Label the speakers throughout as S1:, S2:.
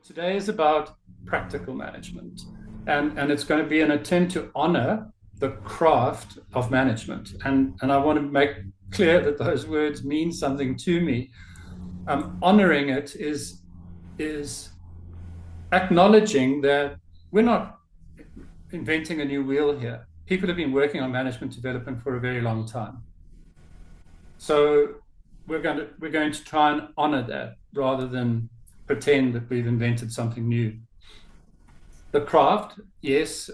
S1: Today is about practical management, and it's going to be an attempt to honor the craft of management. And I want to make clear that those words mean something to me. Honoring it is acknowledging that we're not inventing a new wheel here. People have been working on management development for a very long time. So we're going to try and honor that rather than pretend that we've invented something new. The craft, yes,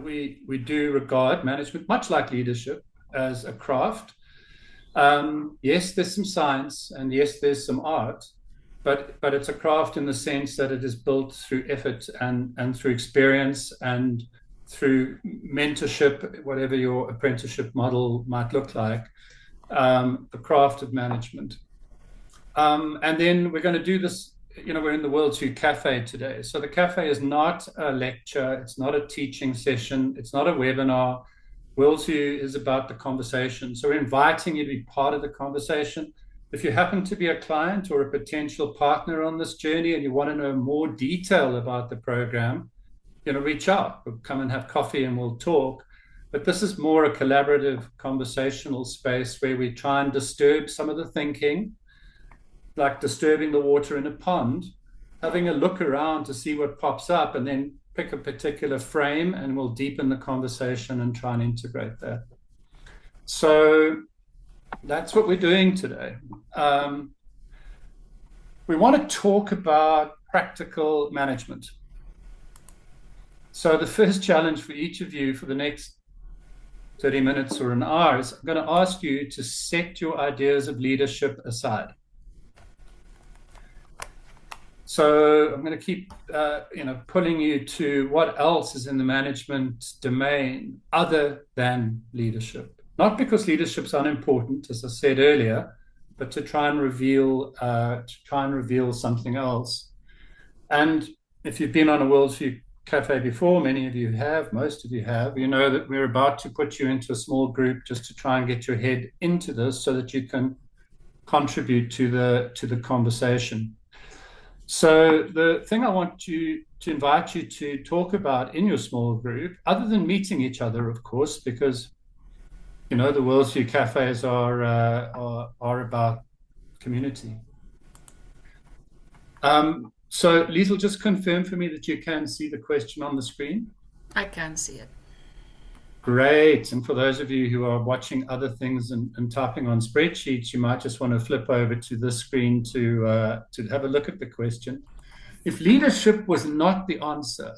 S1: we do regard management, much like leadership, as a craft. Yes, there's some science, and yes, there's some art, but it's a craft in the sense that it is built through effort and through experience and through mentorship, whatever your apprenticeship model might look like. The craft of management. And then we're going to do this, we're in the WorldsView Cafe today. So the cafe is not a lecture, it's not a teaching session, it's not a webinar. WorldsView is about the conversation. So we're inviting you to be part of the conversation. If you happen to be a client or a potential partner on this journey and you want to know more detail about the program, reach out. We'll come and have coffee and we'll talk. But this is more a collaborative conversational space where we try and disturb some of the thinking, like disturbing the water in a pond, having a look around to see what pops up, and then pick a particular frame and we'll deepen the conversation and try and integrate that. So that's what we're doing today. We want to talk about practical management. So the first challenge for each of you for the next 30 minutes or an hour is I'm going to ask you to set your ideas of leadership aside. So I'm going to keep, pulling you to what else is in the management domain other than leadership. Not because leadership's unimportant, as I said earlier, but to try and reveal something else. And if you've been on a WorldsView Cafe before, many of you have, most of you have, you know that we're about to put you into a small group just to try and get your head into this so that you can contribute to the conversation. So the thing I want to invite you to talk about in your small group, other than meeting each other, of course, because the WorldsView Cafes are about community. So Liesl, just confirm for me that you can see the question on the screen.
S2: I can see it.
S1: Great. And for those of you who are watching other things and typing on spreadsheets, you might just want to flip over to this screen to have a look at the question. If leadership was not the answer,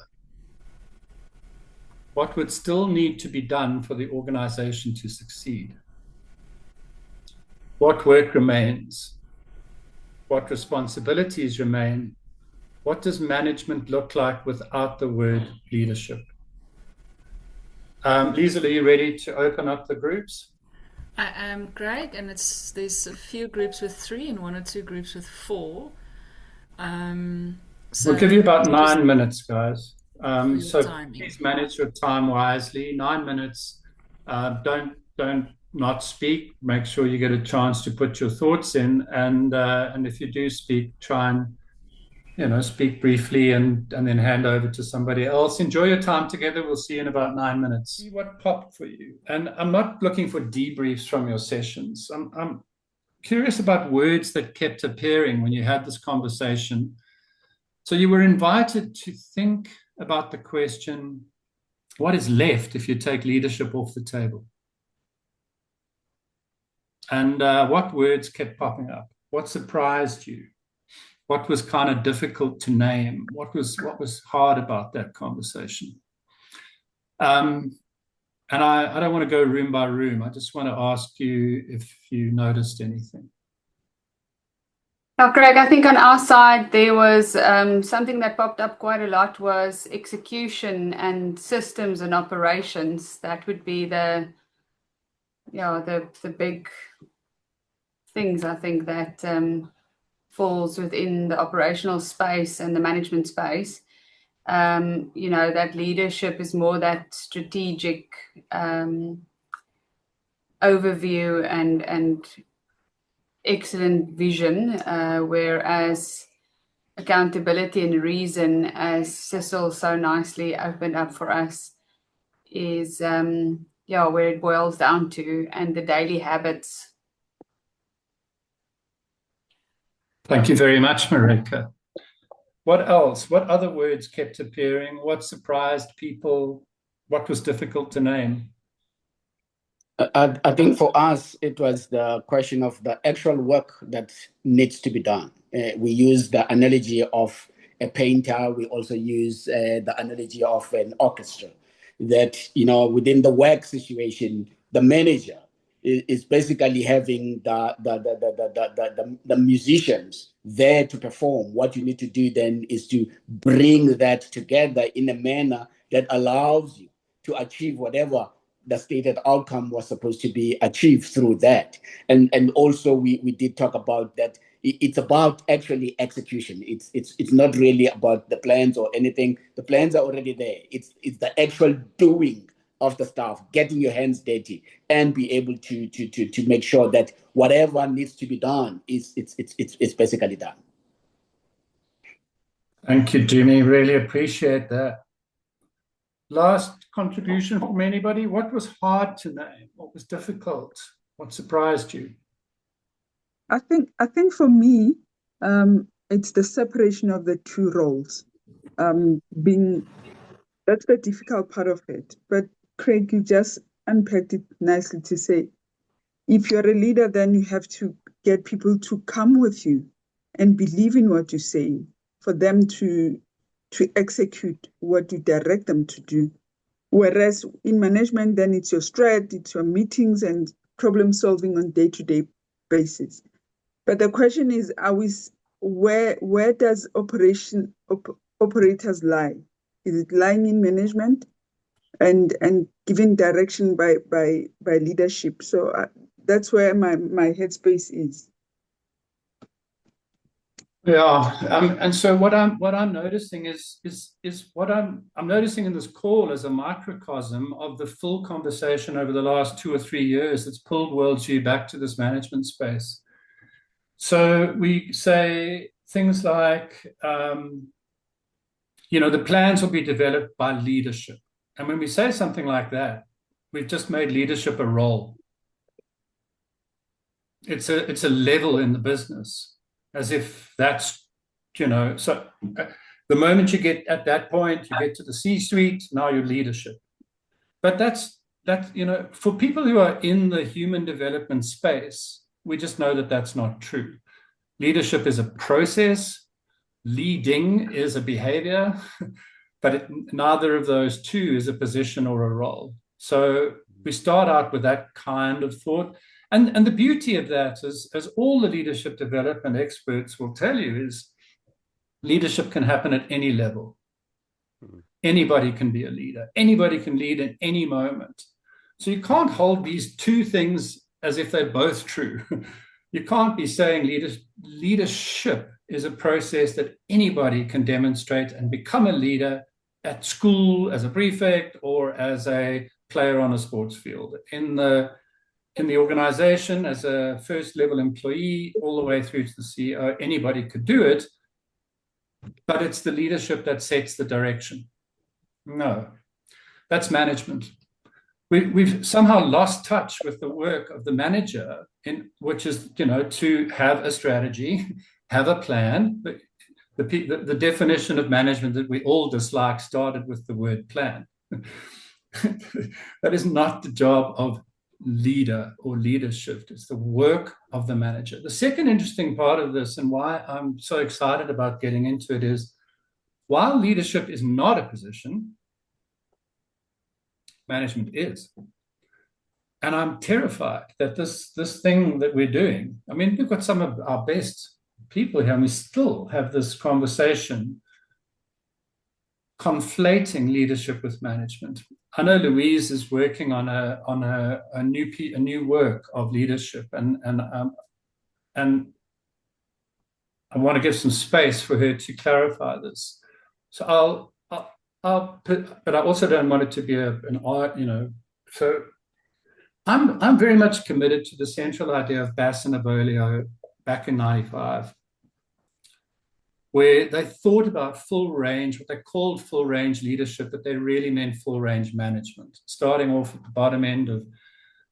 S1: what would still need to be done for the organization to succeed? What work remains? What responsibilities remain? What does management look like without the word leadership? Liesl, are you ready to open up the groups?
S2: I am, Greg, and there's a few groups with 3 and 1 or 2 groups with 4. So
S1: We'll give you about 9 minutes, guys. So
S2: timing.
S1: please manage your time wisely. 9 minutes. Don't not speak. Make sure you get a chance to put your thoughts in, and if you do speak, try and speak briefly and then hand over to somebody else. Enjoy your time together. We'll see you in about 9 minutes. See what popped for you. And I'm not looking for debriefs from your sessions. I'm curious about words that kept appearing when you had this conversation. So you were invited to think about the question, what is left if you take leadership off the table? And what words kept popping up? What surprised you? What was kind of difficult to name? What was hard about that conversation? And I don't want to go room by room. I just want to ask you if you noticed anything.
S3: Now, Greg, I think on our side there was something that popped up quite a lot was execution and systems and operations. That would be the big things I think that falls within the operational space and the management space. That leadership is more that strategic overview and excellent vision, whereas accountability and reason, as Cecil so nicely opened up for us, is where it boils down to, and the daily habits.
S1: Thank you very much, Marika. What else? What other words kept appearing? What surprised people? What was difficult to name?
S4: I think for us, it was the question of the actual work that needs to be done. We use the analogy of a painter. We also use the analogy of an orchestra. That, within the work situation, the manager is basically having the musicians there to perform. What you need to do then is to bring that together in a manner that allows you to achieve whatever the stated outcome was supposed to be achieved through that. And also we did talk about that it's about actually execution. It's not really about the plans or anything. The plans are already there. It's the actual doing of the stuff, getting your hands dirty and be able to make sure that whatever needs to be done it's basically done.
S1: Thank you, Jimmy. Really appreciate that. Last contribution from anybody? What was hard to name? What was difficult? What surprised you?
S5: I think for me, it's the separation of the two roles. That's the difficult part of it. But Craig, you just unpacked it nicely to say, if you're a leader, then you have to get people to come with you and believe in what you're saying, for them to execute what you direct them to do. Whereas in management, then it's your strat, it's your meetings and problem solving on day-to-day basis. But the question is, where does operators lie? Is it lying in management and giving direction by leadership? So that's where my headspace is.
S1: Yeah, and so what I'm noticing is what I'm noticing in this call as a microcosm of the full conversation over the last 2 or 3 years that's pulled WorldsView back to this management space. So we say things like, the plans will be developed by leadership, and when we say something like that, we've just made leadership a role. It's a level in the business. As if that's, so the moment you get at that point, you get to the C-suite, now you're leadership. But that's for people who are in the human development space, we just know that that's not true. Leadership is a process, leading is a behavior, but neither of those two is a position or a role. So we start out with that kind of thought. And the beauty of that is, as all the leadership development experts will tell you, is leadership can happen at any level. Anybody can be a leader. Anybody can lead at any moment. So you can't hold these two things as if they're both true. You can't be saying leadership is a process that anybody can demonstrate and become a leader at school, as a prefect, or as a player on a sports field. In the organization, as a first level employee, all the way through to the CEO, anybody could do it, but it's the leadership that sets the direction. No, that's management. We've somehow lost touch with the work of the manager, which is, to have a strategy, have a plan. The definition of management that we all dislike started with the word plan. That is not the job of leader or leadership. It's the work of the manager. The second interesting part of this, and why I'm so excited about getting into it, is while leadership is not a position, management is. And I'm terrified that this thing that we're doing, we've got some of our best people here, and we still have this conversation conflating leadership with management. I know Louise is working on a new work of leadership, and I want to give some space for her to clarify this. So but I also don't want it to be an art, So I'm very much committed to the central idea of Bass and Abolio back in '95. where they thought about full range, what they called full range leadership, but they really meant full range management, starting off at the bottom end of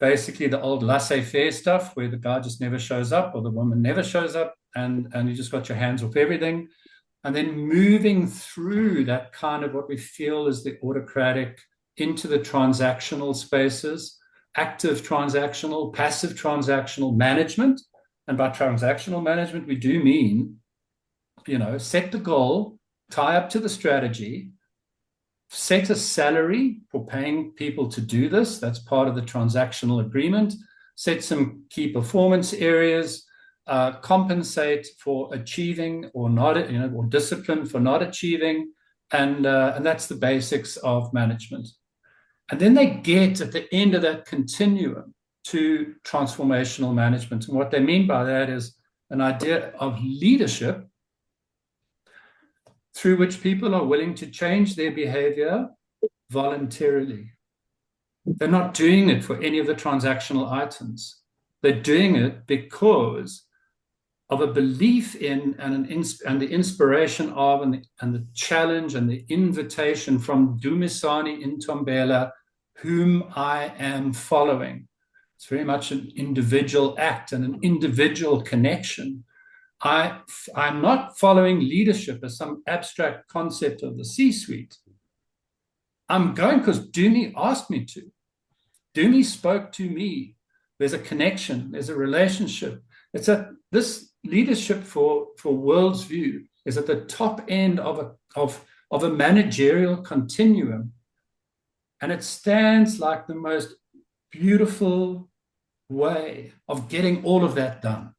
S1: basically the old laissez-faire stuff where the guy just never shows up or the woman never shows up, and you just got your hands off everything. And then moving through that kind of what we feel is the autocratic into the transactional spaces, active transactional, passive transactional management. And by transactional management, we do mean, set the goal, tie up to the strategy, set a salary for paying people to do this. That's part of the transactional agreement. Set some key performance areas, compensate for achieving or not, or discipline for not achieving. And that's the basics of management. And then they get at the end of that continuum to transformational management. And what they mean by that is an idea of leadership through which people are willing to change their behavior voluntarily. They're not doing it for any of the transactional items. They're doing it because of a belief in and the inspiration of and the challenge and the invitation from Dumisani Ntombela, whom I am following. It's very much an individual act and an individual connection. I'm not following leadership as some abstract concept of the C-suite. I'm going because Dumi asked me to. Dumi spoke to me. There's a connection. There's a relationship. It's this leadership for WorldsView is at the top end of a managerial continuum, and it stands like the most beautiful way of getting all of that done.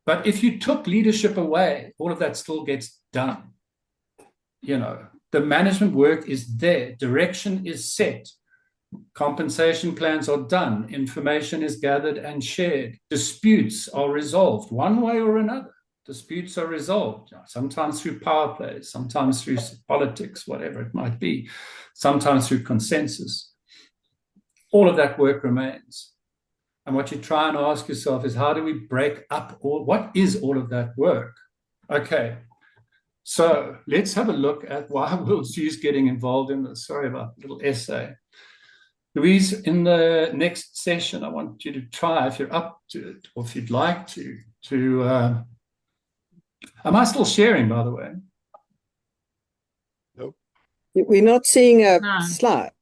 S1: But if you took leadership away, all of that still gets done. The management work is there. Direction is set. Compensation plans are done. Information is gathered and shared. Disputes are resolved one way or another. Disputes are resolved, sometimes through power plays, sometimes through politics, whatever it might be, sometimes through consensus. All of that work remains. And what you try and ask yourself is, how do we break up what is all of that work? Okay, so let's have a look at why WorldsView is getting involved in this. Sorry about a little essay. Louise, in the next session, I want you to try, if you're up to it, or if you'd like to am I still sharing, by the way?
S6: Nope. We're not seeing a slide.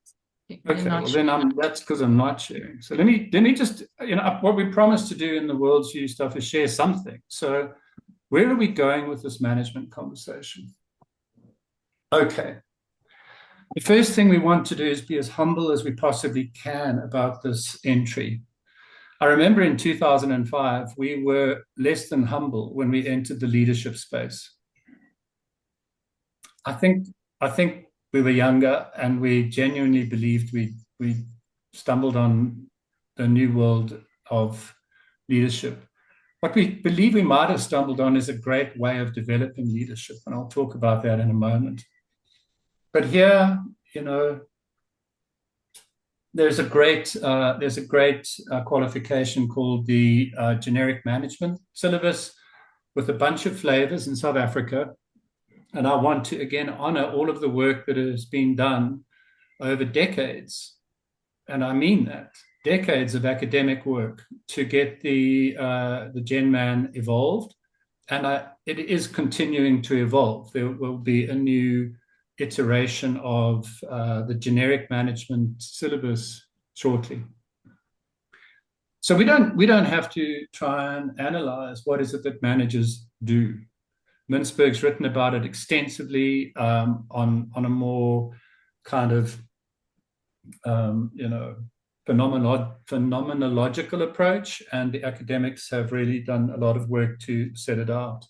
S1: Okay, well then that's because I'm not sharing. So let me just, what we promised to do in the WorldsView stuff is share something. So where are we going with this management conversation? Okay. The first thing we want to do is be as humble as we possibly can about this entry. I remember in 2005, we were less than humble when we entered the leadership space. I think we were younger and we genuinely believed we stumbled on the new world of leadership. What we believe we might have stumbled on is a great way of developing leadership, and I'll talk about that in a moment. But here, there's a great qualification called the generic management syllabus with a bunch of flavors in South Africa. And I want to, again, honor all of the work that has been done over decades. And I mean that, decades of academic work to get the GenMan evolved. And it is continuing to evolve. There will be a new iteration of the generic management syllabus shortly. So we don't have to try and analyze what is it that managers do. Mintzberg's written about it extensively on a more kind of phenomenological approach, and the academics have really done a lot of work to set it out.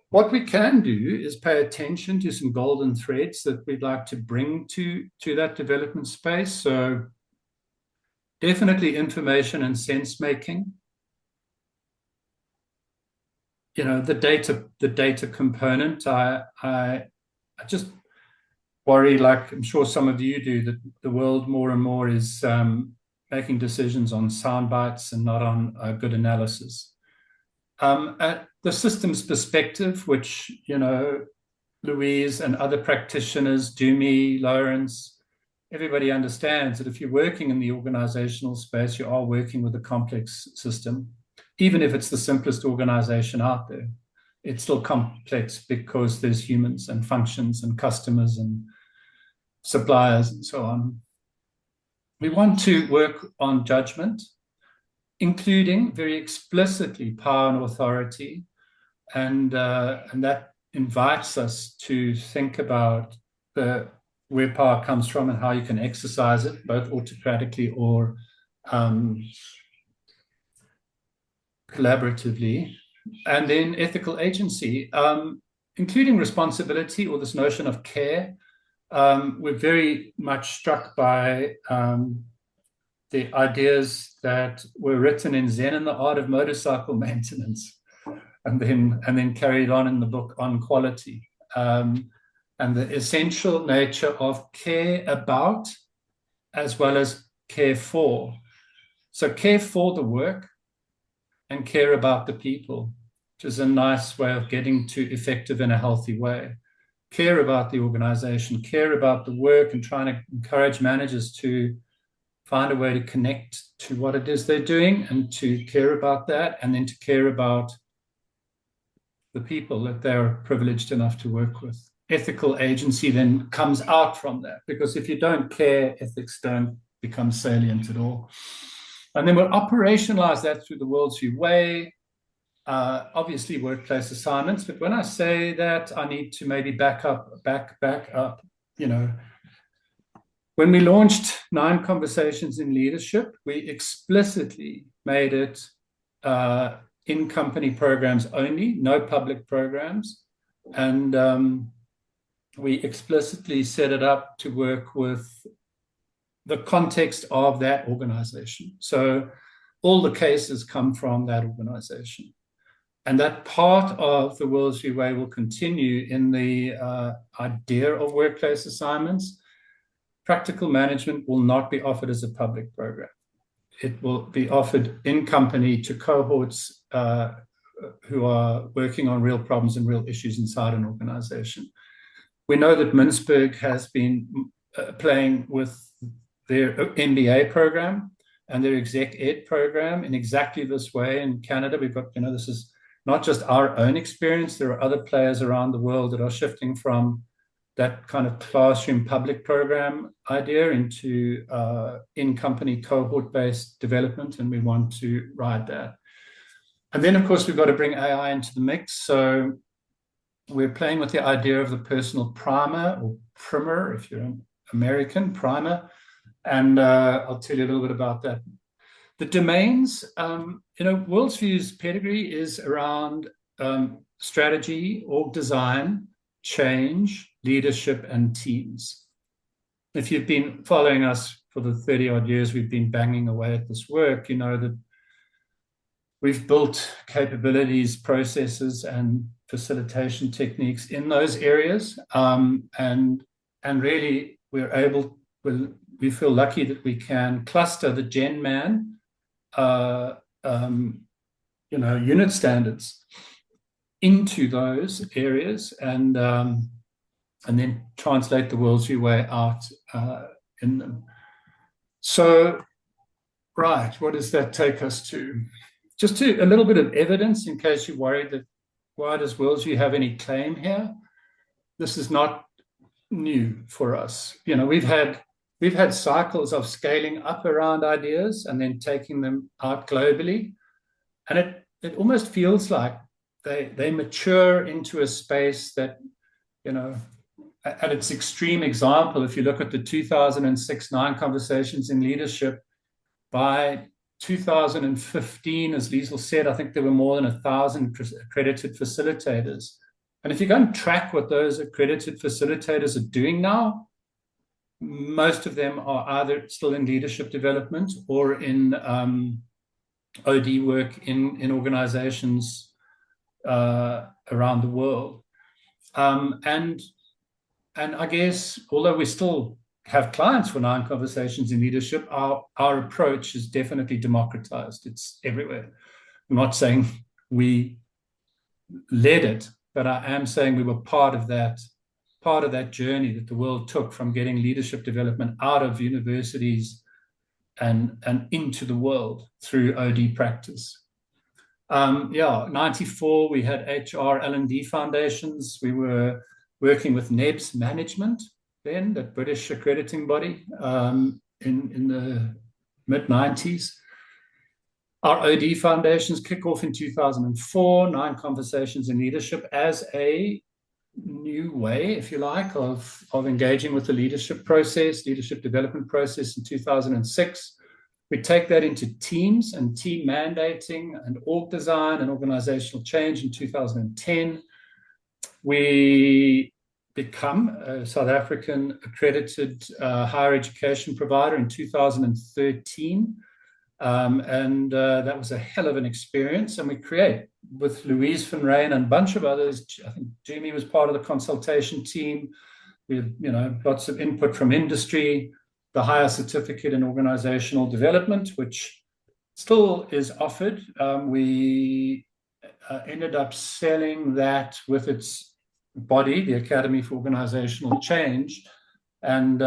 S1: What we can do is pay attention to some golden threads that we'd like to bring to that development space. So definitely information and sense making. The data component. I just worry, like I'm sure some of you do, that the world more and more is making decisions on sound bites and not on good analysis. The systems perspective, which, Louise and other practitioners, Dumi, Lawrence, everybody understands that if you're working in the organizational space, you are working with a complex system. Even if it's the simplest organization out there, it's still complex because there's humans and functions and customers and suppliers and so on. We want to work on judgment, including very explicitly power and authority, and that invites us to think about where power comes from and how you can exercise it, both autocratically or collaboratively. And then ethical agency, including responsibility, or this notion of care. We're very much struck by the ideas that were written in Zen and the Art of Motorcycle Maintenance, and then carried on in the book on quality, and the essential nature of care about as well as care for. So care for the work and care about the people, which is a nice way of getting to effective in a healthy way. Care about the organization, care about the work, and trying to encourage managers to find a way to connect to what it is they're doing and to care about that, and then to care about the people that they're privileged enough to work with. Ethical agency then comes out from that, because if you don't care, ethics don't become salient at all. And then we'll operationalize that through the WorldsView way, obviously workplace assignments. But when I say that, I need to maybe back up. When we launched 9 Conversations in Leadership, we explicitly made it in-company programs only, no public programs. And we explicitly set it up to work with the context of that organization. So all the cases come from that organization. And that part of the WorldsView way will continue in the idea of workplace assignments. Practical management will not be offered as a public program. It will be offered in company to cohorts who are working on real problems and real issues inside an organization. We know that Mintzberg has been playing with their MBA program and their exec ed program in exactly this way. In Canada, we've got, this is not just our own experience. There are other players around the world that are shifting from that kind of classroom public program idea into in-company cohort-based development, and we want to ride that. And then, of course, we've got to bring AI into the mix. So we're playing with the idea of the personal primer, or primer, if you're an American, primer. And I'll tell you a little bit about that. The domains, WorldsView's pedigree is around strategy, org design, change, leadership, and teams. If you've been following us for the 30-odd years we've been banging away at this work, you know that we've built capabilities, processes, and facilitation techniques in those areas. And really, we feel lucky that we can cluster the GenMan unit standards into those areas, and then translate the WorldsView way out in them. So, right, what does that take us to? Just to a little bit of evidence, in case you're worried that why does WorldsView have any claim here? This is not new for us. We've had cycles of scaling up around ideas and then taking them out globally. And it almost feels like they mature into a space that, at its extreme example, if you look at the 2006 9 Conversations in Leadership, by 2015, as Liesl said, I think there were more than 1,000 accredited facilitators. And if you go and track what those accredited facilitators are doing now, most of them are either still in leadership development or in OD work in organizations around the world. And I guess, although we still have clients for 9 Conversations in Leadership, our approach is definitely democratized. It's everywhere. I'm not saying we led it, but I am saying we were part of that journey that the world took from getting leadership development out of universities and into the world through OD practice. 94, we had HR L&D foundations. We were working with NEBS Management then, that British accrediting body, in the mid-90s. Our OD foundations kick off in 2004, 9 Conversations in Leadership, as a new way, if you like, of engaging with the leadership process, leadership development process in 2006. We take that into teams and team mandating and org design and organizational change in 2010. We become a South African accredited higher education provider in 2013. That was a hell of an experience. And we create, with Louise van Rijn and a bunch of others, I think Jimmy was part of the consultation team. We had, lots of input from industry, the higher certificate in organizational development, which still is offered. We ended up selling that with its body, the Academy for Organizational Change, and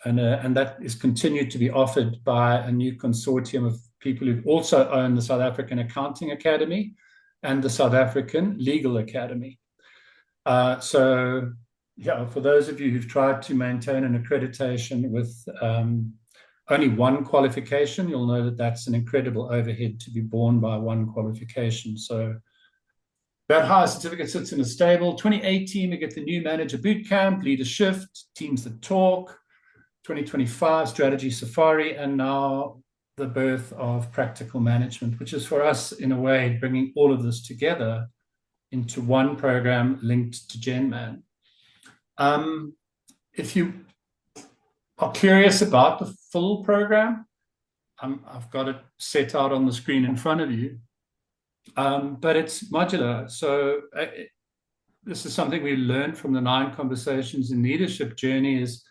S1: that is continued to be offered by a new consortium of people who also own the South African Accounting Academy and the South African Legal Academy. For those of you who've tried to maintain an accreditation with only one qualification, you'll know that that's an incredible overhead to be borne by one qualification. So that higher certificate sits in a stable. 2018, we get the new manager bootcamp, leader shift, teams that talk. 2025, strategy safari, and now the birth of practical management, which is for us, in a way, bringing all of this together into one program linked to GenMan. If you are curious about the full program, I've got it set out on the screen in front of you, but it's modular. So this is something we learned from the 9 Conversations in Leadership journey, is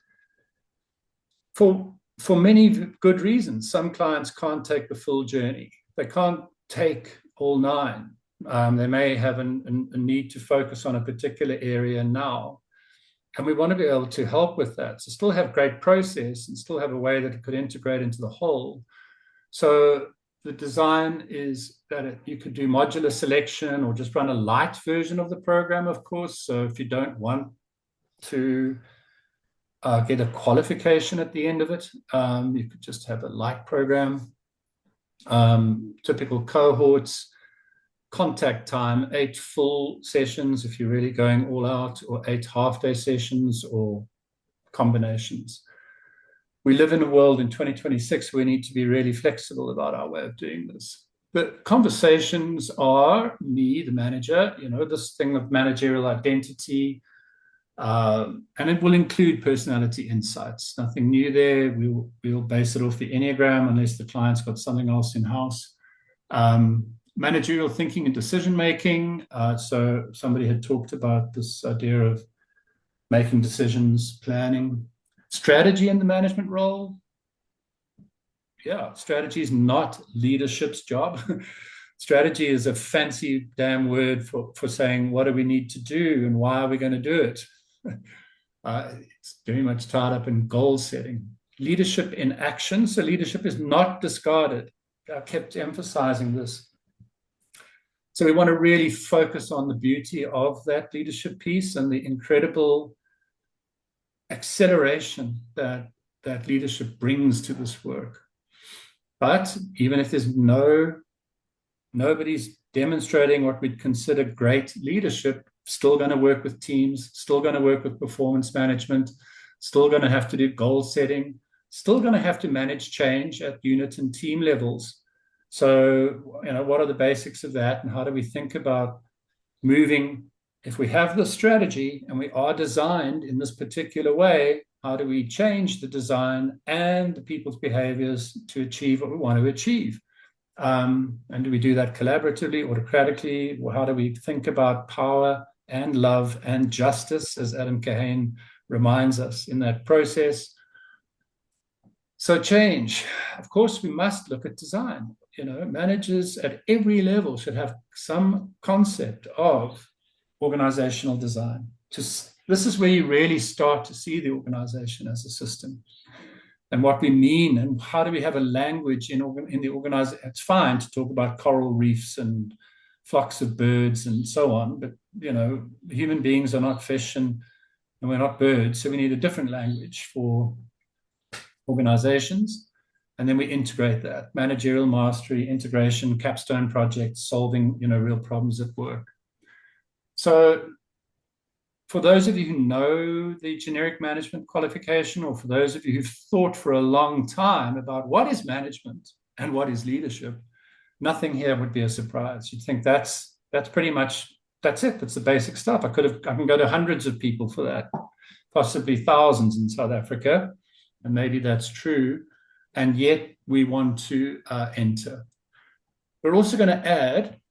S1: for many good reasons. Some clients can't take the full journey. They can't take all 9. They may have a need to focus on a particular area now. And we want to be able to help with that. So still have great process and still have a way that it could integrate into the whole. So the design is that you could do modular selection or just run a light version of the program, of course. So if you don't want to get a qualification at the end of it, you could just have a light program. Typical cohorts, contact time, 8 full sessions if you're really going all out, or 8 half-day sessions, or combinations. We live in a world in 2026 where we need to be really flexible about our way of doing this. But conversations are me, the manager, this thing of managerial identity, and it will include personality insights. Nothing new there. We'll base it off the Enneagram unless the client's got something else in-house. Managerial thinking and decision-making. So somebody had talked about this idea of making decisions, planning. Strategy in the management role. Yeah, strategy is not leadership's job. Strategy is a fancy damn word for saying, what do we need to do and why are we going to do it? It's very much tied up in goal setting. Leadership in action. So leadership is not discarded. I kept emphasizing this. So we want to really focus on the beauty of that leadership piece and the incredible acceleration that leadership brings to this work. But even if there's nobody's demonstrating what we'd consider great leadership, still going to work with teams, still going to work with performance management, still going to have to do goal setting, still going to have to manage change at unit and team levels. So, what are the basics of that, and how do we think about moving? If we have the strategy and we are designed in this particular way, how do we change the design and the people's behaviors to achieve what we want to achieve? And do we do that collaboratively, autocratically? Or how do we think about power and love and justice, as Adam Kahane reminds us in that process? So change, of course, we must look at design. managers at every level should have some concept of organizational design. This is where you really start to see the organization as a system and what we mean and how do we have a language in the organization. It's fine to talk about coral reefs and flocks of birds and so on, but human beings are not fish and we're not birds, so we need a different language for organizations. And then we integrate that managerial mastery, integration, capstone projects, solving real problems at work. So for those of you who know the generic management qualification, or for those of you who've thought for a long time about what is management and what is leadership, nothing here would be a surprise. You'd think that's pretty much, that's it. That's the basic stuff. I can go to hundreds of people for that, possibly thousands in South Africa, and maybe that's true. And yet we want to enter. We're also going to add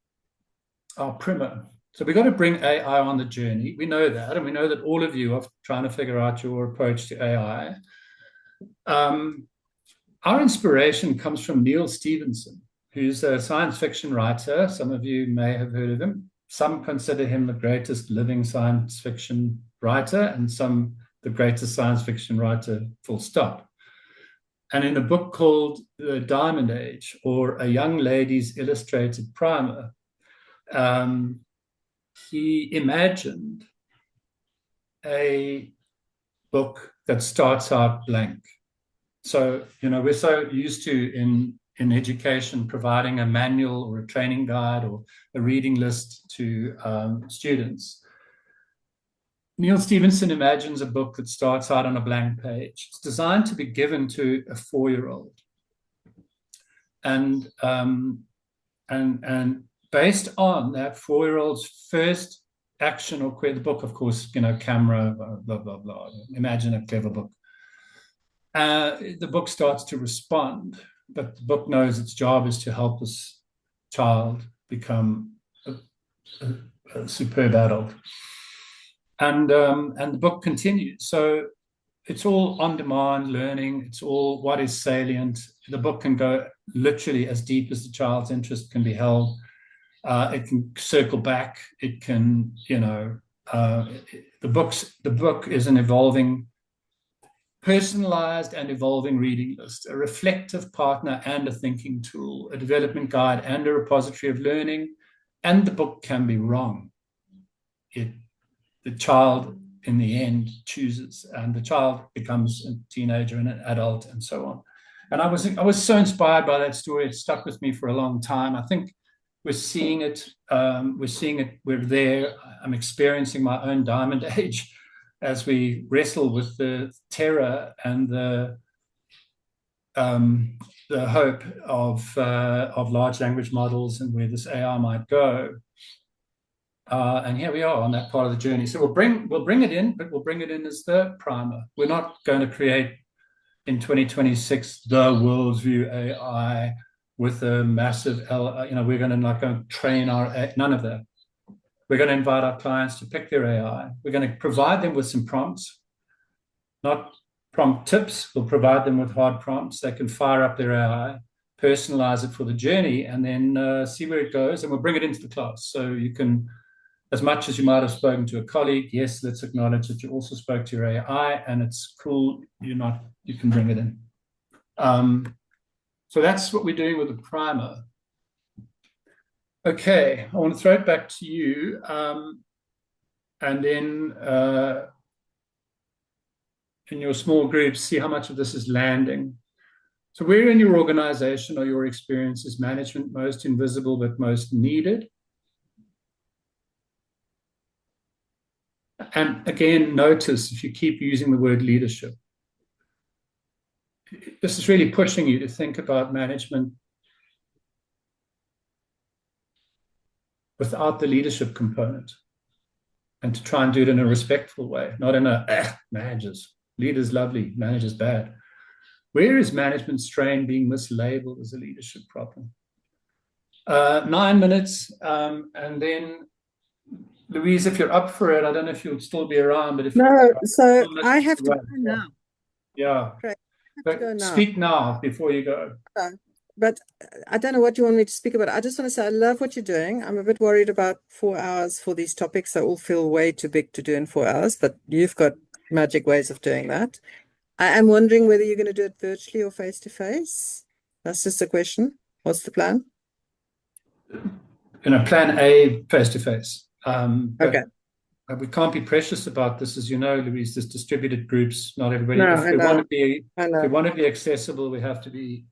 S1: our primer. So we've got to bring AI on the journey. We know that, and we know that all of you are trying to figure out your approach to AI. Our inspiration comes from Neil Stephenson, who's a science fiction writer. Some of you may have heard of him. Some consider him the greatest living science fiction writer, and some the greatest science fiction writer, full stop. And in a book called The Diamond Age, or A Young Lady's Illustrated Primer, he imagined a book that starts out blank. So, we're so used to in education providing a manual or a training guide or a reading list to students. Neil Stephenson imagines a book that starts out on a blank page. It's designed to be given to a 4-year-old. And based on that 4-year-old's first action or query, the book, of course, camera, blah, blah, blah. Imagine a clever book. The book starts to respond, but the book knows its job is to help this child become a superb adult. And the book continues. So it's all on-demand learning. It's all what is salient. The book can go literally as deep as the child's interest can be held. It can circle back. It can, the book is an evolving, personalized and evolving reading list, a reflective partner and a thinking tool, a development guide and a repository of learning. And the book can be wrong. The child, in the end, chooses, and the child becomes a teenager and an adult, and so on. And I was so inspired by that story. It stuck with me for a long time. I think we're seeing it. We're there. I'm experiencing my own diamond age as we wrestle with the terror and the hope of large language models and where this AI might go. And here we are on that part of the journey. So we'll bring it in, but we'll bring it in as the primer. We're not going to create in 2026 the WorldsView AI with a massive, we're going to not go train none of that. We're going to invite our clients to pick their AI. We're going to provide them with some prompts, not prompt tips. We'll provide them with hard prompts. They can fire up their AI, personalize it for the journey, and then see where it goes. And we'll bring it into the class. So you can, as much as you might have spoken to a colleague, yes, let's acknowledge that you also spoke to your AI, and it's cool. You can bring it in. So that's what we're doing with the primer. Okay, I want to throw it back to you, and then in your small groups, see how much of this is landing. So where in your organization or your experience is management most invisible but most needed? And again, notice if you keep using the word leadership, this is really pushing you to think about management without the leadership component, and to try and do it in a respectful way, not in managers. Leaders lovely, managers bad. Where is management strain being mislabeled as a leadership problem? 9 minutes, and then Louise, if you're up for it, I don't know if you'll still be around, but if
S6: no, so I have to go now.
S1: Yeah.
S6: Great. I have to go now.
S1: Speak now before you go.
S6: Okay. but I don't know what you want me to speak about. I just want to say I love what you're doing. I'm a bit worried about 4 hours for these topics. They all feel way too big to do in 4 hours, but you've got magic ways of doing that. I am wondering whether you're going to do it virtually or face to face. That's just a question. What's the plan?
S1: Plan A, face to face.
S6: Okay.
S1: We can't be precious about this, as you know, Louise. There's distributed groups. Not everybody.
S6: No,
S1: If
S6: I
S1: we want
S6: know.
S1: to be,
S6: I
S1: if we
S6: know.
S1: want to be accessible, we have to be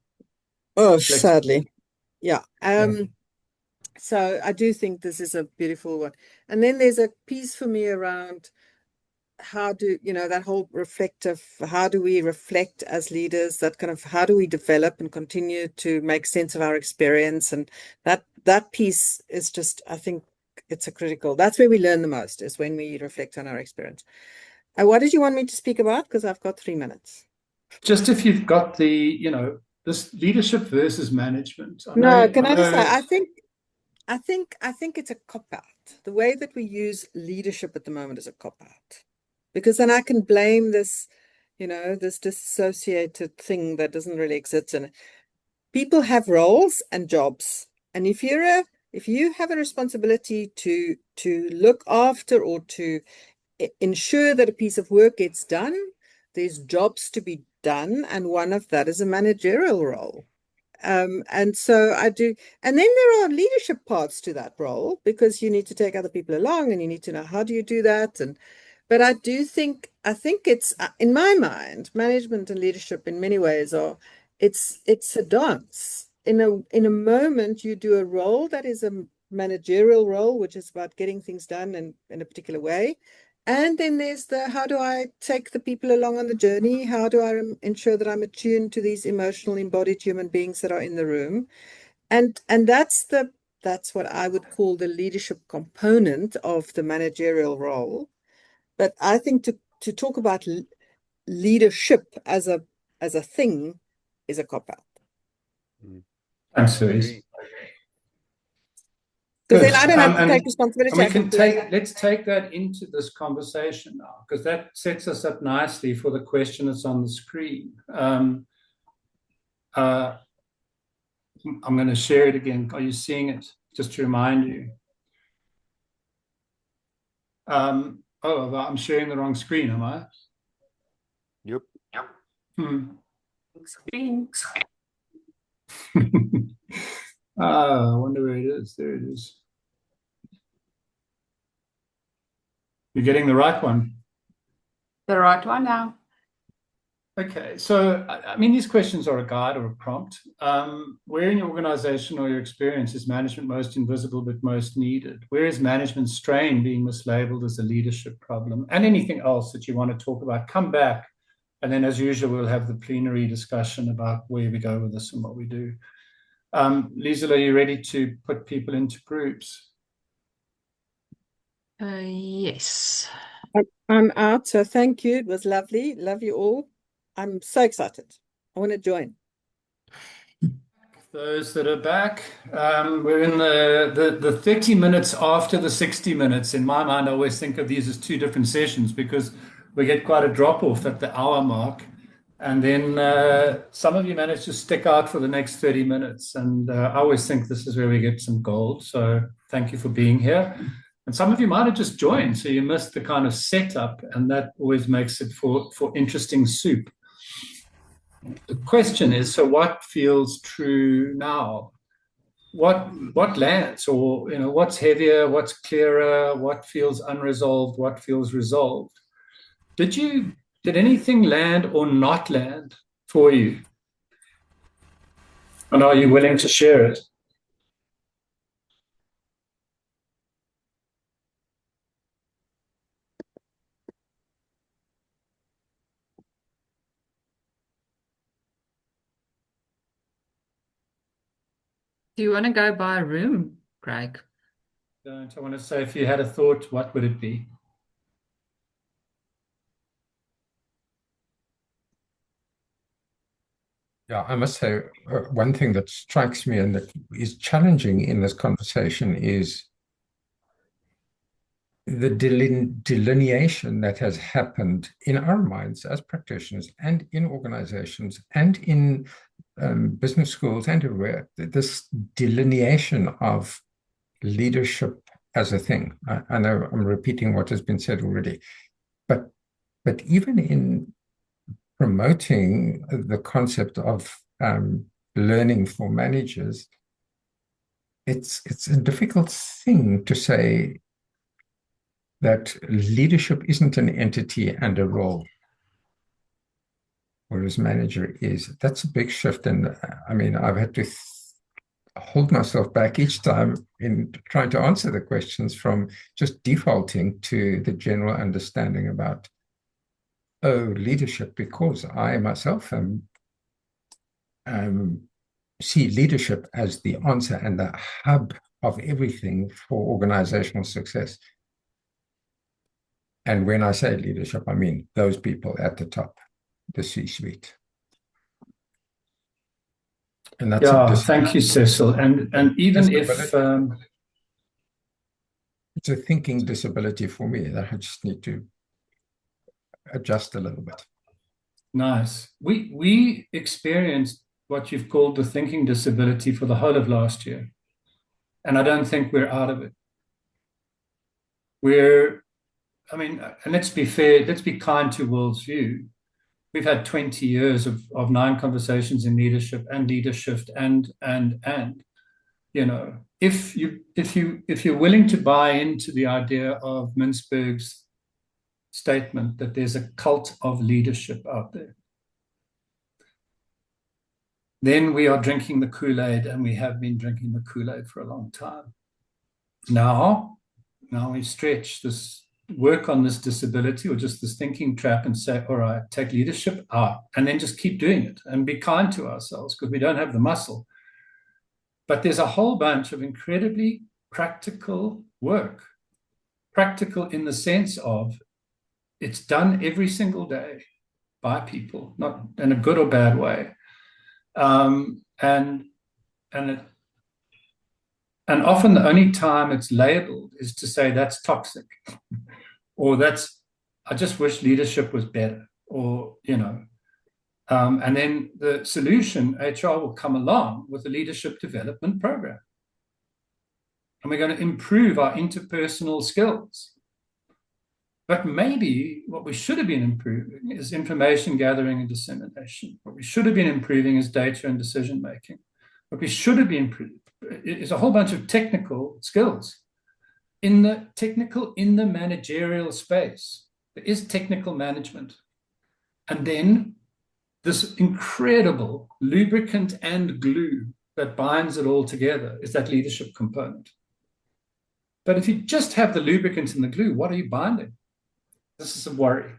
S6: Oh,
S1: flexible.
S6: sadly. Yeah. So I do think this is a beautiful one. And then there's a piece for me around how do, that whole reflective, how do we reflect as leaders, that kind of how do we develop and continue to make sense of our experience? And that piece is just, I think it's a critical, that's where we learn the most, is when we reflect on our experience. What did you want me to speak about? Because I've got 3 minutes.
S1: Just if you've got the, this leadership versus management.
S6: No, can I just say, I think it's a cop-out. The way that we use leadership at the moment is a cop-out. Because then I can blame this, this dissociated thing that doesn't really exist. And people have roles and jobs. And if you have a responsibility to look after or to ensure that a piece of work gets done, there's jobs to be done. And one of that is a managerial role. And so I do, and then there are leadership parts to that role, because you need to take other people along and you need to know how do you do that. But I think it's, in my mind, management and leadership in many ways it's a dance. In a moment, you do a role that is a managerial role, which is about getting things done in a particular way. And then there's how do I take the people along on the journey? How do I ensure that I'm attuned to these emotional, embodied human beings that are in the room? And that's what I would call the leadership component of the managerial role. But I think to talk about leadership as a thing is a cop-out.
S1: Thanks, Louise.
S6: Because then I don't have to take responsibility.
S1: Let's take that into this conversation now, because that sets us up nicely for the question that's on the screen. I'm going to share it again. Are you seeing it? Just to remind you. I'm sharing the wrong screen, am I?
S7: Yep.
S3: Screen.
S1: I wonder where it is. There it is. You're getting the right one.
S3: The right one now.
S1: Okay, so these questions are a guide or a prompt. Where in your organization or your experience is management most invisible but most needed? Where is management strain being mislabeled as a leadership problem? And anything else that you want to talk about, come back. And then, as usual, we'll have the plenary discussion about where we go with this and what we do. Liesl, are you ready to put people into groups?
S2: Yes.
S6: I'm out, so thank you. It was lovely. Love you all. I'm so excited. I want to join.
S1: Those that are back, we're in the 30 minutes after the 60 minutes. In my mind, I always think of these as two different sessions, because we get quite a drop-off at the hour mark. And then some of you manage to stick out for the next 30 minutes. And I always think this is where we get some gold. So thank you for being here. And some of you might have just joined, so you missed the kind of setup, and that always makes it for interesting soup. The question is, so what feels true now? What lands, or what's heavier, what's clearer, what feels unresolved, what feels resolved? Did anything land or not land for you? And are you willing to share it?
S2: Do you want to go by room, Craig?
S1: I want to say, if you had a thought, what would it be?
S7: Yeah, I must say, one thing that strikes me and that is challenging in this conversation is the delineation that has happened in our minds as practitioners and in organizations and in business schools and everywhere, this delineation of leadership as a thing. I know I'm repeating what has been said already, but even in promoting the concept of learning for managers, it's a difficult thing to say that leadership isn't an entity and a role, whereas manager is. That's a big shift. And I mean, I've had to hold myself back each time in trying to answer the questions from just defaulting to the general understanding about, oh, leadership, because I myself see leadership as the answer and the hub of everything for organizational success. And when I say leadership, I mean those people at the top, the C-suite. And that's
S1: thank you, Cecil. And even if
S7: it's a thinking disability for me that I just need to adjust a little bit.
S1: Nice. We experienced what you've called the thinking disability for the whole of last year. And I don't think we're out of it. And let's be fair, let's be kind to WorldsView. We've had 20 years of 9 conversations in leadership and leadership and you know, if you're willing to buy into the idea of Mintzberg's statement that there's a cult of leadership out there, then we are drinking the Kool-Aid, and we have been drinking the Kool-Aid for a long time. Now we stretch this, work on this disability or just this thinking trap and say, all right, take leadership out, and then just keep doing it and be kind to ourselves because we don't have the muscle. But there's a whole bunch of incredibly practical work, practical in the sense of it's done every single day by people, not in a good or bad way. And often the only time it's labeled is to say that's toxic, or I just wish leadership was better, or, you know. And then the solution, HR will come along with a leadership development program. And we're going to improve our interpersonal skills. But maybe what we should have been improving is information gathering and dissemination. What we should have been improving is data and decision making. What we should have been improving is a whole bunch of technical skills. In the managerial space, there is technical management. And then this incredible lubricant and glue that binds it all together is that leadership component. But if you just have the lubricant and the glue, what are you binding? This is a worry.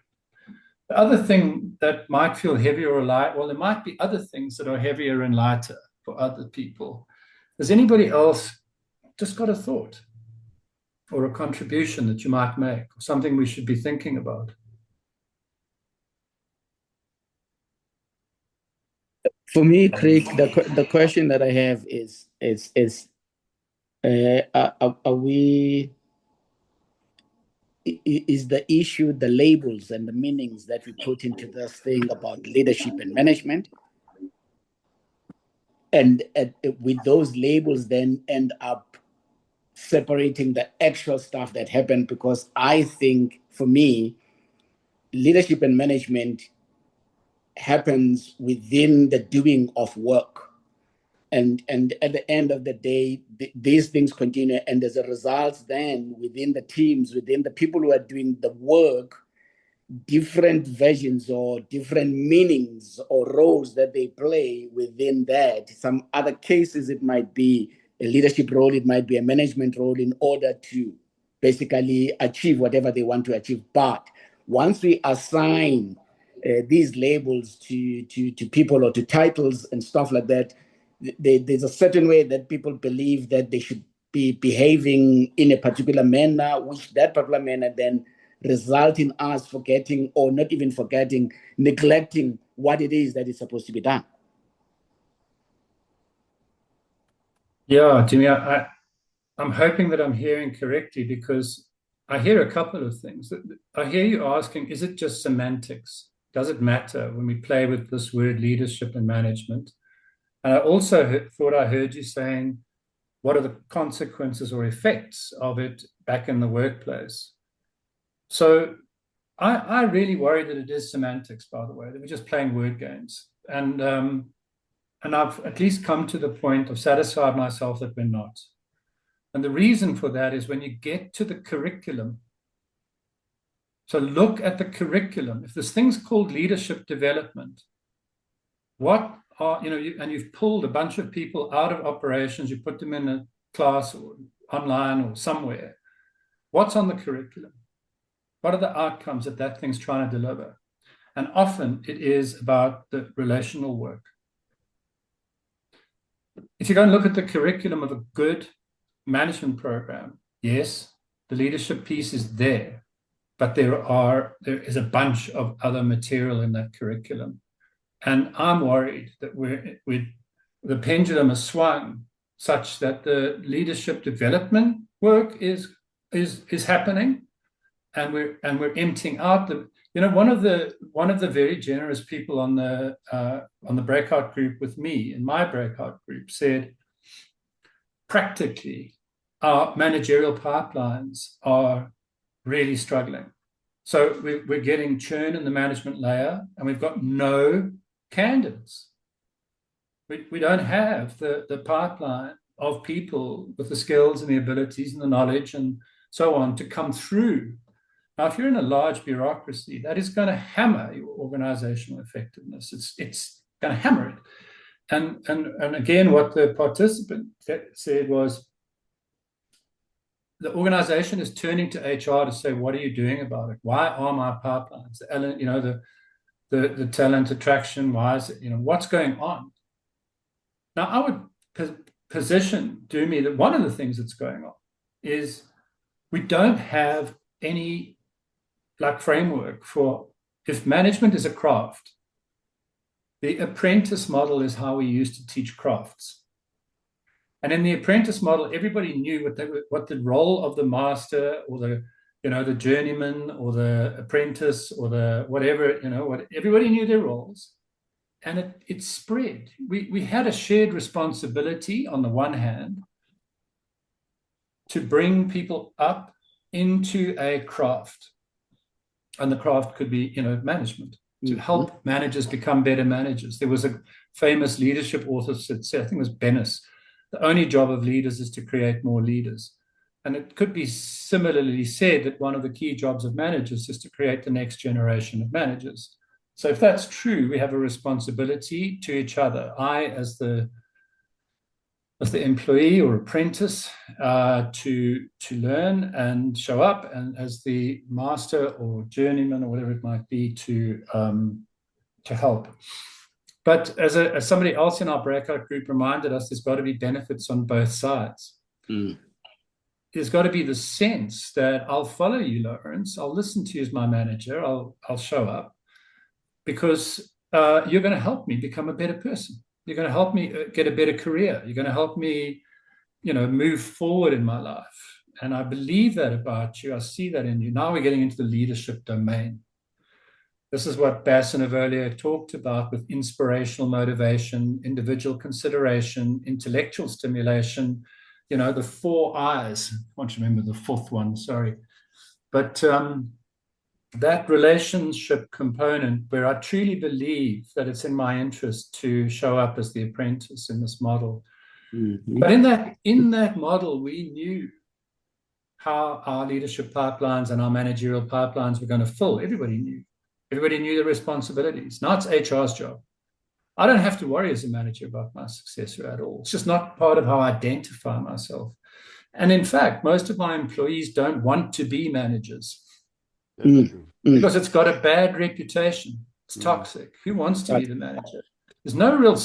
S1: The other thing that might feel heavier or light, well, there might be other things that are heavier and lighter for other people. Has anybody else just got a thought or a contribution that you might make, or something we should be thinking about?
S4: For me, Craig, the question that I have is is the issue the labels and the meanings that we put into this thing about leadership and management, and with those labels then end up separating the actual stuff that happened? Because I think, for me, leadership and management happens within the doing of work. And at the end of the day, these things continue. And as a result, then within the teams, within the people who are doing the work, different versions or different meanings or roles that they play within that. Some other cases, it might be a leadership role, it might be a management role in order to basically achieve whatever they want to achieve. But once we assign these labels to people or to titles and stuff like that, there's a certain way that people believe that they should be behaving in a particular manner, which that particular manner then result in us forgetting, or not even forgetting, neglecting what it is that is supposed to be done.
S1: Yeah, Jimmy, I'm hoping that I'm hearing correctly, because I hear a couple of things. I hear you asking, is it just semantics? Does it matter when we play with this word leadership and management? And I also thought I heard you saying, what are the consequences or effects of it back in the workplace? So I really worry that it is semantics, by the way, that we're just playing word games. And I've at least come to the point of satisfied myself that we're not. And the reason for that is when you get to the curriculum. So look at the curriculum. If this thing's called leadership development, what are, and you've pulled a bunch of people out of operations, you put them in a class or online or somewhere. What's on the curriculum? What are the outcomes that thing's trying to deliver? And often it is about the relational work. If you go and look at the curriculum of a good management program, yes, the leadership piece is there, but there is a bunch of other material in that curriculum. And I'm worried that the pendulum has swung such that the leadership development work is happening, and we're emptying out one of the very generous people on the breakout group with me in my breakout group said, practically, our managerial pipelines are really struggling. So we're getting churn in the management layer, and we've got no candidates. We don't have the pipeline of people with the skills and the abilities and the knowledge and so on to come through. Now, if you're in a large bureaucracy, that is going to hammer your organizational effectiveness. It's going to hammer it. And again, what the participant said was, the organization is turning to HR to say, what are you doing about it? Why are my pipelines, the talent attraction, why is it, what's going on? Now, I would position Doomy that one of the things that's going on is we don't have any framework for, if management is a craft, the apprentice model is how we used to teach crafts. And in the apprentice model, everybody knew what the role of the master or the journeyman or the apprentice or the whatever, everybody knew their roles. And it spread. We had a shared responsibility on the one hand to bring people up into a craft. And the craft could be, management, to help managers become better managers. There was a famous leadership author that said, I think it was Bennis, the only job of leaders is to create more leaders. And it could be similarly said that one of the key jobs of managers is to create the next generation of managers. So if that's true, we have a responsibility to each other. I, as the employee or apprentice, to learn and show up, and as the master or journeyman or whatever it might be, to help. But as somebody else in our breakout group reminded us, there's got to be benefits on both sides. There's got to be the sense that I'll follow you, Lawrence. I'll listen to you as my manager. I'll show up because you're going to help me become a better person. You're going to help me get a better career. You're going to help me, move forward in my life. And I believe that about you. I see that in you. Now we're getting into the leadership domain. This is what Bassanov earlier talked about with inspirational motivation, individual consideration, intellectual stimulation, the 4 I's. I want to remember the 4th one, sorry. But that relationship component, where I truly believe that it's in my interest to show up as the apprentice in this model. But in that model, we knew how our leadership pipelines and our managerial pipelines were going to fill. Everybody knew the responsibilities. Now it's HR's job. I don't have to worry as a manager about my successor at all. It's just not part of how I identify myself. And in fact, most of my employees don't want to be managers. Because it's got a bad reputation. It's toxic. Who wants to be the manager? There's no real,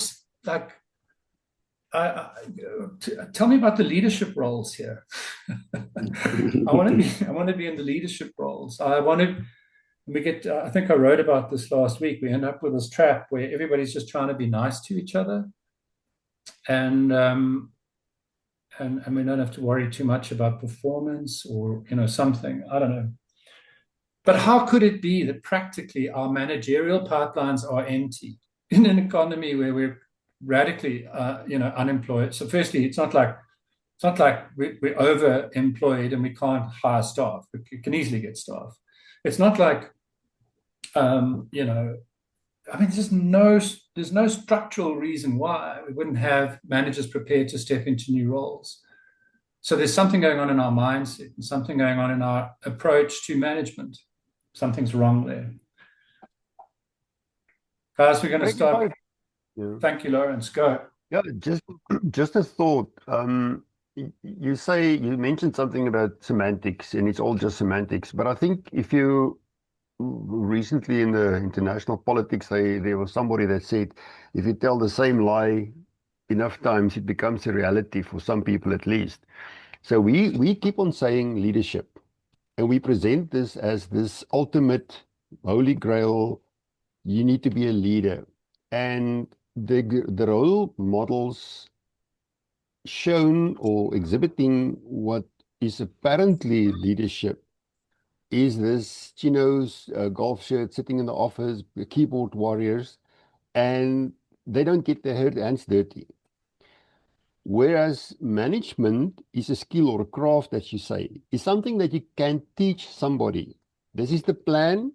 S1: tell me about the leadership roles here. I want to be in the leadership roles. I think I wrote about this last week. We end up with this trap where everybody's just trying to be nice to each other. And we don't have to worry too much about performance or, something. I don't know. But how could it be that practically our managerial pipelines are empty in an economy where we're radically, unemployed. So firstly, it's not like we're overemployed and we can't hire staff. We can easily get staff. It's not like, there's no structural reason why we wouldn't have managers prepared to step into new roles. So there's something going on in our mindset and something going on in our approach to management. Something's wrong there. Guys, we're going to start.
S8: Yeah.
S1: Thank you, Lawrence. Go.
S8: Yeah, just a thought. You mentioned something about semantics, and it's all just semantics. But I think if you recently in the international politics, there was somebody that said, if you tell the same lie enough times, it becomes a reality for some people at least. So we keep on saying leadership, and we present this as this ultimate holy grail. You need to be a leader, and the role models shown or exhibiting what is apparently leadership is this chinos, golf shirt, sitting in the office, keyboard warriors, and they don't get their hands dirty. Whereas management is a skill or a craft, as you say, is something that you can teach somebody. This is the plan.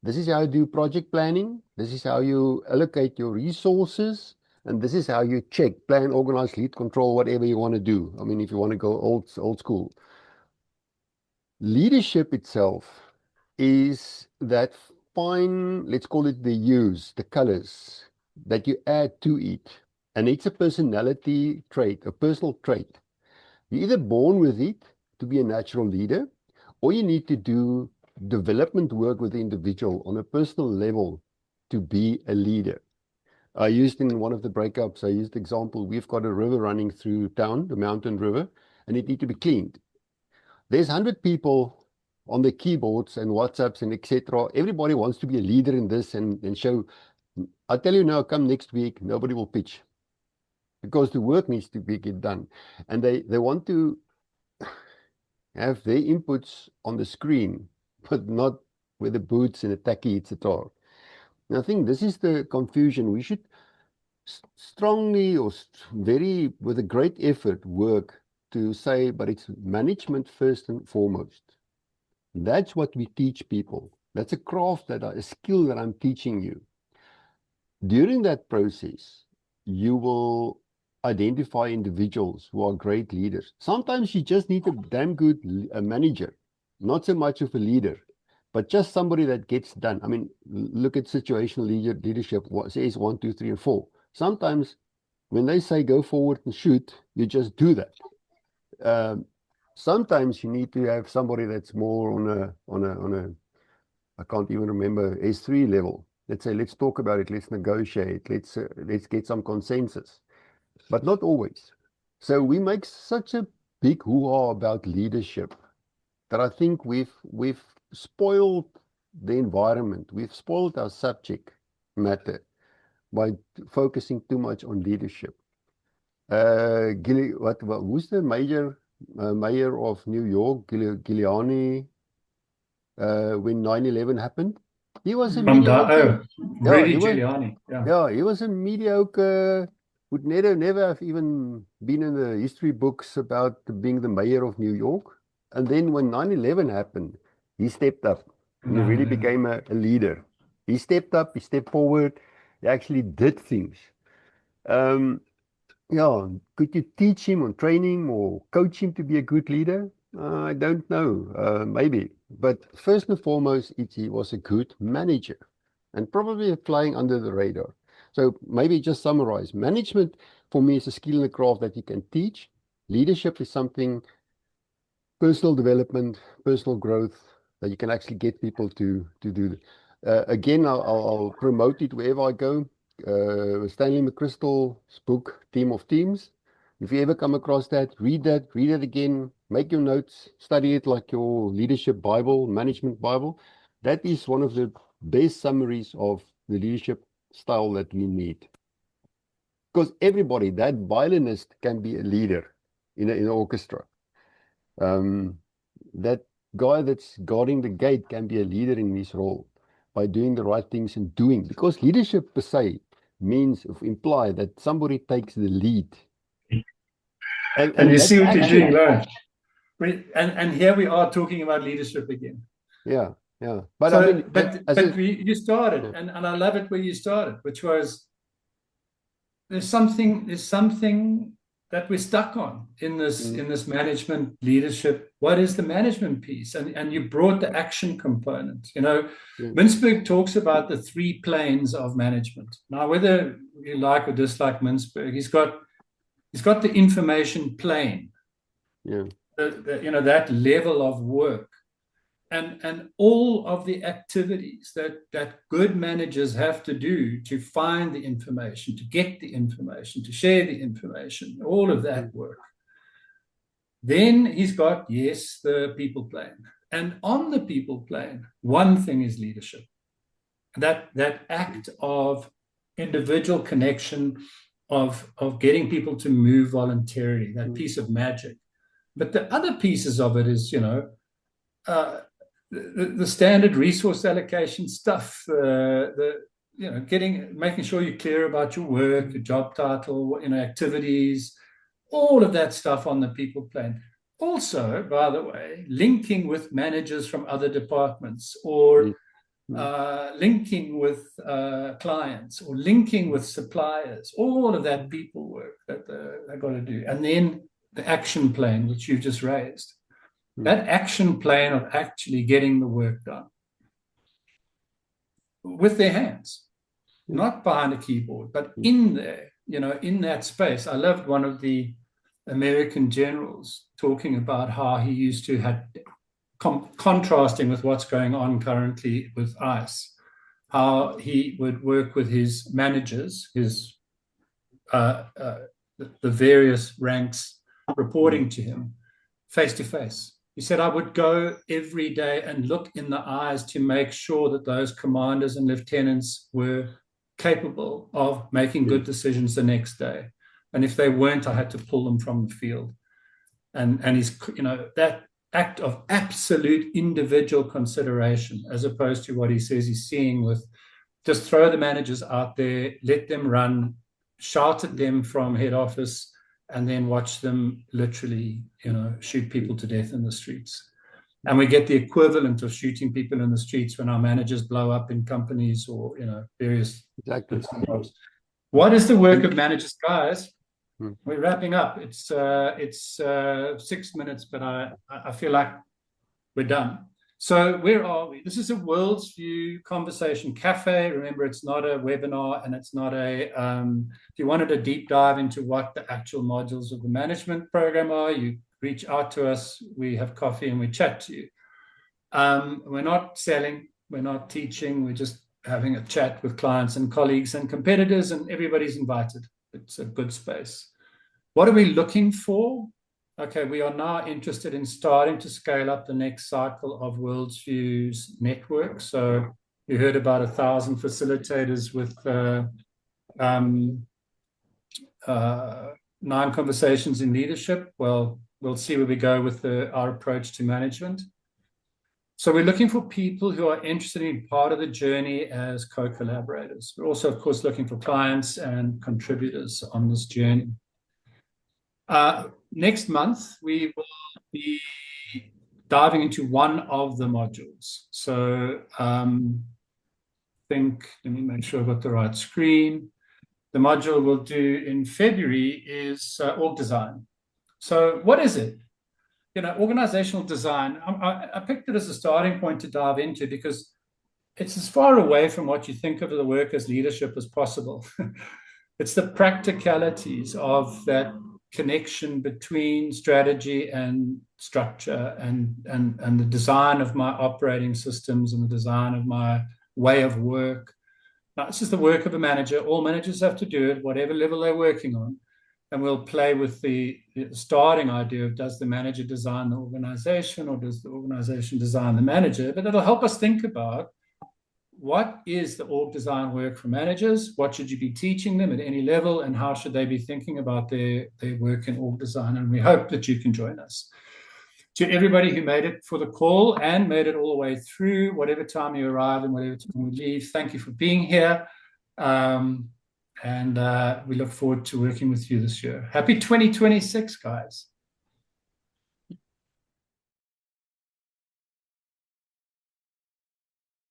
S8: This is how you do project planning. This is how you allocate your resources. And this is how you check, plan, organize, lead, control, whatever you want to do. I mean, if you want to go old school. Leadership itself is that fine, let's call it the hues, the colors that you add to it. And it's a personality trait, a personal trait. You're either born with it to be a natural leader, or you need to do development work with the individual on a personal level to be a leader. I used in one of the breakups, I used the example, we've got a river running through town, the mountain river, and it needs to be cleaned. There's 100 people on the keyboards and WhatsApps and etc. Everybody wants to be a leader in this and show. I tell you now, come next week, nobody will pitch because the work needs to be get done. And they want to have their inputs on the screen, but not with the boots and the tacky, etc. And I think this is the confusion. We should strongly or very, with a great effort, work to say, but it's management first and foremost. That's what we teach people. That's a craft, a skill that I'm teaching you. During that process, you will identify individuals who are great leaders. Sometimes you just need a damn good manager, not so much of a leader, but just somebody that gets done. I mean, look at situational leadership, what says 1, 2, 3, and 4. Sometimes when they say go forward and shoot, you just do that. Sometimes you need to have somebody that's more on a I can't even remember, S3 level. Let's say, let's talk about it, let's negotiate, let's get some consensus, but not always. So we make such a big hoo-ha about leadership that I think we've spoiled the environment, we've spoiled our subject matter by focusing too much on leadership. Who's the mayor of New York, Giuliani, when 9/11 happened? He was a mediocre.
S1: Rudy Giuliani.
S8: Yeah, he was a mediocre, would never have even been in the history books about being the mayor of New York. And then when 9/11 happened, he stepped up and he really became a leader. He stepped up, he stepped forward, he actually did things. Yeah, could you teach him on training or coach him to be a good leader? I don't know, maybe. But first and foremost, he was a good manager and probably flying under the radar. So maybe just summarize. Management for me is a skill and a craft that you can teach. Leadership is something, personal development, personal growth, that you can actually get people to do. Again, I'll promote it wherever I go. Stanley McChrystal's book, Team of Teams. If you ever come across that, read it again, make your notes, study it like your leadership Bible, management Bible. That is one of the best summaries of the leadership style that we need. Because everybody, that violinist can be a leader in an orchestra. That guy that's guarding the gate can be a leader in his role by doing the right things and doing. Because leadership per se means of imply that somebody takes the lead.
S1: And you
S8: that's
S1: see what you're doing,
S8: action.
S1: Lauren. And here we are talking about leadership again.
S8: Yeah, yeah. But
S1: So,
S8: I mean,
S1: you started,
S8: Yeah.
S1: and I love it where you started, which was there's something that we're stuck on in this management leadership. What is the management piece? And you brought the action component. You know, Mintzberg talks about the 3 planes of management. Now, whether you like or dislike Mintzberg, he's got the information plane.
S8: Yeah.
S1: You know, that level of work. And all of the activities that good managers have to do to find the information, to get the information, to share the information, all of that work. Then he's got, yes, the people plane. And on the people plane, one thing is leadership. That act of individual connection, of getting people to move voluntarily, that piece of magic. But the other pieces of it is, you know, the standard resource allocation stuff, making sure you're clear about your work, your job title, you know, activities, all of that stuff on the people plane. Also, by the way, linking with managers from other departments, or linking with clients, or linking with suppliers, all of that people work that they've got to do. And then the action plan, which you've just raised. That action plan of actually getting the work done with their hands, not behind a keyboard, but in there, you know, in that space. I loved one of the American generals talking about how he used to have, contrasting with what's going on currently with ICE, how he would work with his managers, the various ranks reporting to him face to face. He said, I would go every day and look in the eyes to make sure that those commanders and lieutenants were capable of making good decisions the next day. And if they weren't, I had to pull them from the field. And he's, you know, that act of absolute individual consideration, as opposed to what he says he's seeing with just throw the managers out there, let them run, shout at them from head office, and then watch them literally, you know, shoot people to death in the streets. And we get the equivalent of shooting people in the streets when our managers blow up in companies, or, you know, various.
S8: Exactly.
S1: What is the work of managers, guys? We're wrapping up. It's 6 minutes, but I feel like we're done. So where are we? This is a WorldsView Conversation Café. Remember, it's not a webinar, and it's not a, if you wanted a deep dive into what the actual modules of the management program are, you reach out to us. We have coffee and we chat to you. We're not selling, we're not teaching, we're just having a chat with clients and colleagues and competitors, and everybody's invited. It's a good space. What are we looking for? Okay, we are now interested in starting to scale up the next cycle of WorldsView's network. So you heard about 1,000 facilitators with 9 conversations in leadership. Well, we'll see where we go with our approach to management. So we're looking for people who are interested in part of the journey as co-collaborators. We're also, of course, looking for clients and contributors on this journey. Next month, we will be diving into one of the modules. So let me make sure I've got the right screen. The module we'll do in February is org design. So what is it? You know, organizational design, I picked it as a starting point to dive into because it's as far away from what you think of the work as leadership as possible. It's the practicalities of that connection between strategy and structure, and the design of my operating systems and the design of my way of work. Now, this is the work of a manager. All managers have to do it, whatever level they're working on. And we'll play with the starting idea of, does the manager design the organization, or does the organization design the manager? But it'll help us think about, what is the org design work for managers? What should you be teaching them at any level? And how should they be thinking about their work in org design? And we hope that you can join us. To everybody who made it for the call and made it all the way through, whatever time you arrive and whatever time you leave, thank you for being here. And And we look forward to working with you this year. Happy 2026, guys.